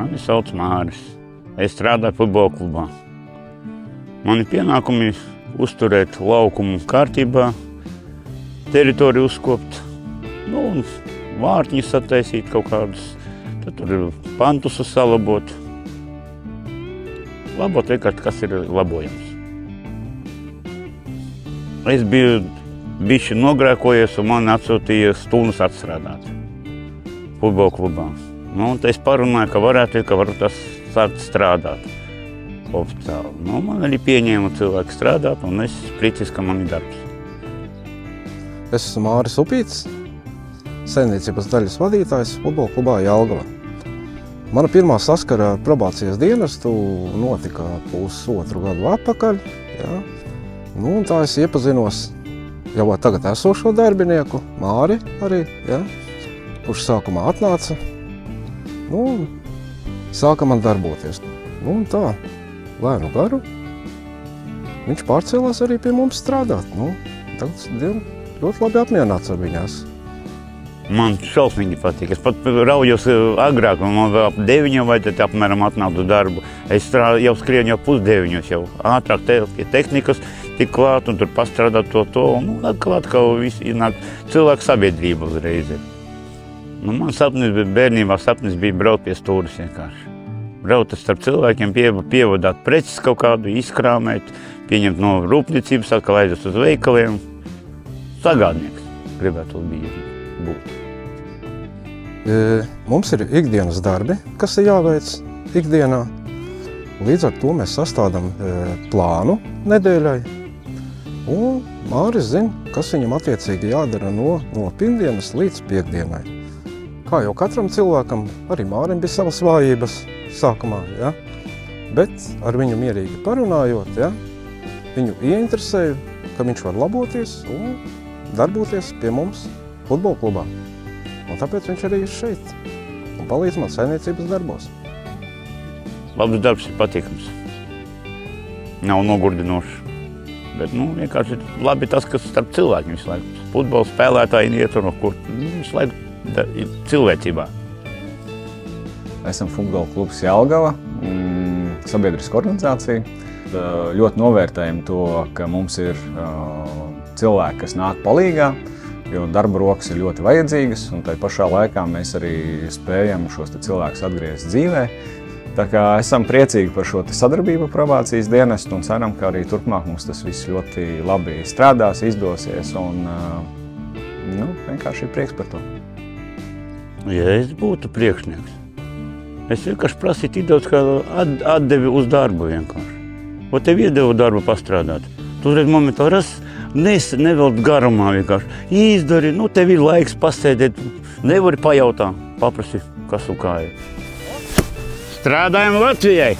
Mani sauc Māris. Es strādāju futbola klubā. Mani pienākumi uzturēt laukumu kārtībā, teritoriju uzkopt, un vārtņus attaisīt kaut kādus, tad tur ir pantus salabot. Labot vienkārši, kas ir labojams. Es biju bišķi nogrēkojies un man atsūtīja stundas atstrādāt futbola klubā. Tad es parunāju, ka varu tas sākt strādāt oficiāli. Man arī pieņēma cilvēki strādāt, un es priecīgs, ka man ir darbs. Es esmu Māris Upīts, saimniecības daļas vadītājs futbola klubā Jelgava. Mana pirmā saskara ar probācijas dienestu notika pusotru gadu atpakaļ. Ja? Un tā es iepazinos jau tagad esošo darbinieku, Māri arī, ja? Kurš sākumā atnāca. Sāka man darboties. Tā, lēnu garu, viņš pārcēlās arī pie mums strādāt. Tagad ļoti labi apmierināts ar viņās. Man šausmīgi patīk. Es pat raujos agrāk, man vēl ap 9 vajadzētu apmēram atnākt uz darbu. Es jau skrienu jau 8:30, jau ātrāk pie tehnikas tik klāt un tur pastrādāt to, un klāt, ka viss ienāk cilvēku sabiedrība uzreiz. Man bērnībā sapnis bija braukt pie stūres vienkārši. Braukt starp cilvēkiem, pievadāt preces kaut kādu, izkrāmēt, pieņemt no rūpniecības, atkal aiziet uz veikaliem. Sagādnieks gribētu būt. Mums ir ikdienas darbi, kas ir jāveic ikdienā. Līdz ar to mēs sastādām plānu nedēļai. Un Māris zina, kas viņam attiecīgi jādara no pirmdienas līdz piekdienai. Kā jau katram cilvēkam, arī Mārim bija savas vājības sākumā, ja? Bet ar viņu mierīgi parunājot, ja? Viņu ieinteresēja, ka viņš var laboties un darboties pie mums futbola klubā. Un tāpēc viņš arī ir šeit un palīdz man saimniecības darbos. Labs darbs ir patīkams. Nav nogurdinošs. Bet vienkārši ir labi tas, kas starp cilvēkiem visu laiku. Futbola spēlētāji iet no kur visu laiku ir cilvēcībā. Esam futbola klubs Jelgava, sabiedriska organizācija. Ļoti novērtējam to, ka mums ir cilvēki, kas nāk palīgā, jo darba rokas ir ļoti vajadzīgas, un tai pašā laikā mēs arī spējam šos cilvēkus atgriezt dzīvē. Tā kā esam priecīgi par šo sadarbību probācijas dienestu un ceram, ka arī turpmāk mums tas viss ļoti labi strādās, izdosies un vienkārši ir prieks par to. Ja es būtu priekšnieks, es vienkārši prasītu tik daudz, kā atdevi uz darbu vienkārši. O tev iedevu darbu pastrādāt. Tu uzreiz momentāli nevelt garumā vienkārši. Izdari, tev ir laiks pasēdēt, nevari pajautāt, paprasi, kas un kā ir. Strādājam Latvijai!